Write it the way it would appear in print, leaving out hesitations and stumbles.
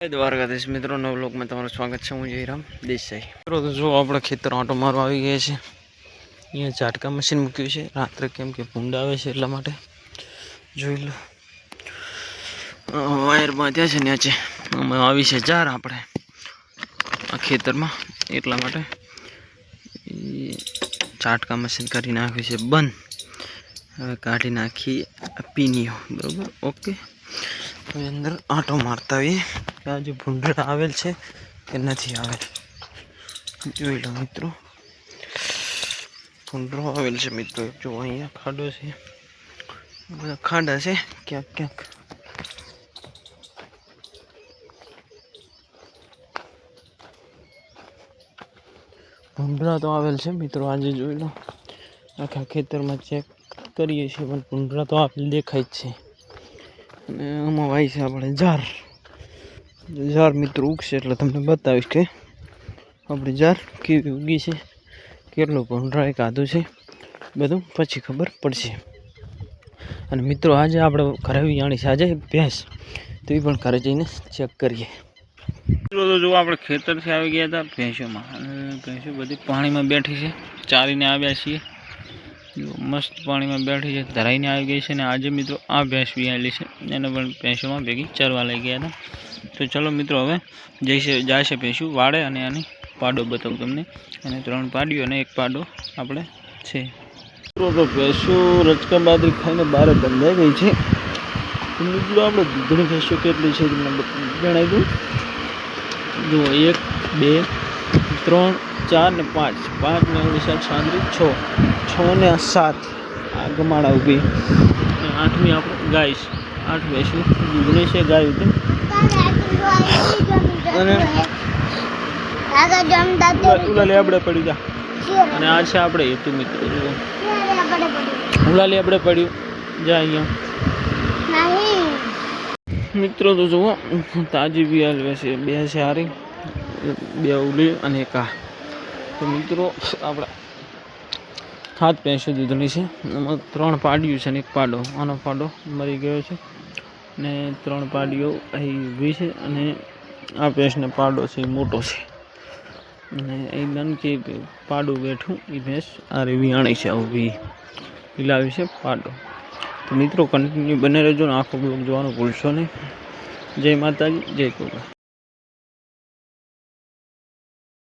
દ્વારકાધીશ મિત્રો નવ લોકમાં તમારું સ્વાગત છે। હું જયરામ દેસાઈ। મિત્રો તો જો આપણે ખેતર આંટો મારવા આવી ગયા છે। અહીંયા ઝાટકા મશીન મૂક્યું છે રાત્રે, કેમ કે ભૂંડા આવે છે એટલા માટે। જોઈ લો વાયર બાંધ્યા છે નેચે, આમાં આવી છે જાર આપણે આ ખેતરમાં, એટલા માટે ઝાટકા મશીન કરી નાખ્યું છે બંધ। હવે કાઢી નાખી પીનીઓ, બરાબર ઓકે। હવે અંદર આંટો મારતા આવીએ કે આજે ભૂંડડા આવેલ છે કે નથી આવેલ। જોઈ લો મિત્રો, ભૂંડરો આવેલ છે મિત્રો। જો અહીંયા ખાડો છે, બધા ખાડા છે ક્યાંક ક્યાંક। ભૂંડરા તો આવેલ છે મિત્રો આજે, જોઈ લો આખા ખેતરમાં ચેક કરીએ છીએ પણ ભૂંડરા તો આપણે દેખાય જ છે। અને આમાં વાય છે આપણે જાર મિત્રો ઉગશે એટલે તમને બતાવીશ કે આપણે જાર કેવી ઉગી છે, કેટલું ભૂંડરાએ કાઢું છે, બધું પછી ખબર પડશે। અને મિત્રો આજે આપણે ઘરે વિયાણી છે આજે ભેંસ, તો એ પણ ઘરે જઈને ચેક કરીએ। મિત્રો તો જો આપણે ખેતરથી આવી ગયા હતા ભેંસોમાં, અને ભેંસો બધી પાણીમાં બેઠી છે, ચારીને આવ્યા છીએ। મસ્ત પાણીમાં બેઠી છે, ધરાઈને આવી ગઈ છે। અને આજે મિત્રો આ ભેંસ વિયાયેલી છે, એને પણ ભેંસોમાં ભેગી ચરવા લઈ ગયા હતા। તો ચલો મિત્રો હવે જાય ભેંસું વાળે, અને આની પાડો બતાવું તમને। અને 3 પાડીઓ અને 1 પાડો આપણે છે। મિત્રો તો ભેંસો રચકા બાદરી ખાઈને બહાર બંધાઈ ગઈ છે। મિત્રો આપણે દૂધની ભેંસો કેટલી છે તમને જણાવી દઉં। જુઓ 1 2 3 4 ને 5, 5 ને 7 6 ને 7 આ ગમાડા ઊભી, અને 8મી આપણે ગાય છે। 8 ભેંસો દૂધની છે ગાય ઉભી, અને ઉલાલી આપણે પડી જા। અને આ છે આપણે હેતુ મિત્રો, જુઓ ઉલાલી આપણે પડ્યું જા અહીંયા। મિત્રો તો જુઓ તાજી બી હાલવે છે, 2 છે હારી, 2 ઉલી અને 1 આ। તો મિત્રો આપણા 7 ભેંસો દૂધની છે, એમાં 3 પાડીઓ છે અને 1 પાડો। આનો પાડો મરી ગયો છે, અને 3 પાડીઓ અહીં ઊભી છે, અને આ ભેંસનો પાડો છે એ મોટો છે, અને એ નાનકી પાડું બેઠું એ ભેંસ આ વિયાણી છે ઊભી, લાવી છે પાડો। તો મિત્રો કન્ટિન્યુ બને રહેજો ને આખો બ્લોગ જોવાનું ભૂલશો નહીં। જય માતાજી, જય કોબા।